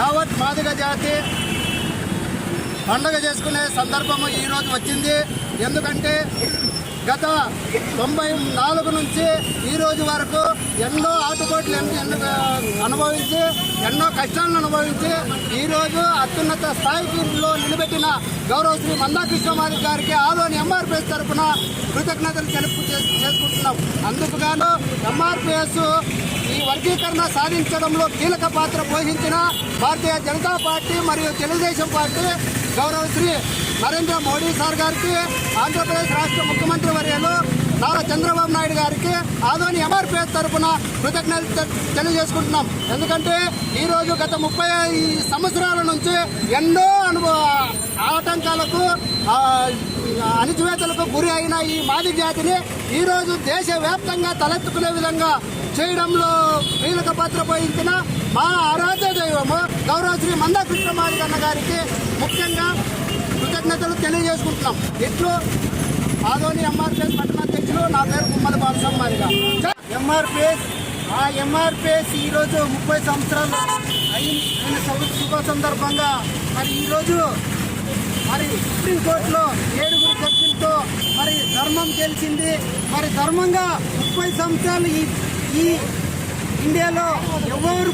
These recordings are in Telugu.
యావత్ మాదిగ జాతి పండుగ చేసుకునే సందర్భము ఈరోజు వచ్చింది. ఎందుకంటే గత 94 నుంచి ఈ రోజు వరకు ఎన్నో ఆటుపోట్లు అనుభవించి ఎన్నో కష్టాలను అనుభవించి ఈరోజు అత్యున్నత స్థాయిలో నిలబెట్టిన గౌరవ శ్రీ మందాకృష్ణ మాదిగ గారికి ఆదోని ఎంఆర్పిఎస్ తరఫున కృతజ్ఞతలు చేసుకుంటున్నాం. అందుకు గాను ఎంఆర్పిఎస్ ఈ వర్గీకరణ సాధించడంలో కీలక పాత్ర పోషించిన భారతీయ జనతా పార్టీ మరియు తెలుగుదేశం పార్టీ గౌరవ శ్రీ నరేంద్ర మోడీ సార్ గారికి, ఆంధ్రప్రదేశ్ రాష్ట్ర ముఖ్యమంత్రి వర్యులు నారా చంద్రబాబు నాయుడు గారికి ఆదోని ఎంఆర్పిఎస్ తరఫున కృతజ్ఞతలు తెలియజేసుకుంటున్నాం. ఎందుకంటే ఈరోజు గత 30 సంవత్సరాల నుంచి ఎన్నో ఆటంకాలకు అణిచివేతలకు గురి అయిన ఈ మాదిగ జాతిని ఈరోజు దేశవ్యాప్తంగా తలెత్తుకునే విధంగా చేయడంలో కీలక పాత్ర పోయించిన మా ఆరాధ్య దైవము గౌరవ శ్రీ మందాకృష్ణ మాదిగ అన్న గారికి ముఖ్యంగా కృతజ్ఞతలు తెలియజేసుకుంటున్నాం. ఇట్లు ఆదోని ఎంఆర్పిఎస్ పట్టణాధ్యక్షులు, నా పేరు గుమ్మడి బాలస్వామి మాదిగ. ఎంఆర్పిఎస్ ఈరోజు 30 సంవత్సరాలు అయిన శుభ సందర్భంగా మరి ఈరోజు మరి సుప్రీంకోర్టులో 7 జడ్జిలతో మరి ధర్మం గెలిచింది. మరి ధర్మంగా 30 సంవత్సరాలు ఈ ఇండియాలో ఎవరు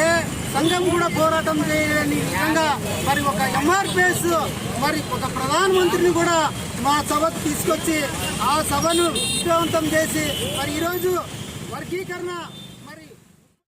ఏ సంఘం కూడా పోరాటం చేయలేని విధంగా మరి ఒక ఎంఆర్పిఎస్ మరి ఒక ప్రధానమంత్రిని కూడా మా సభకు తీసుకొచ్చి ఆ సభను విజయవంతం చేసి మరి ఈరోజు వర్గీకరణ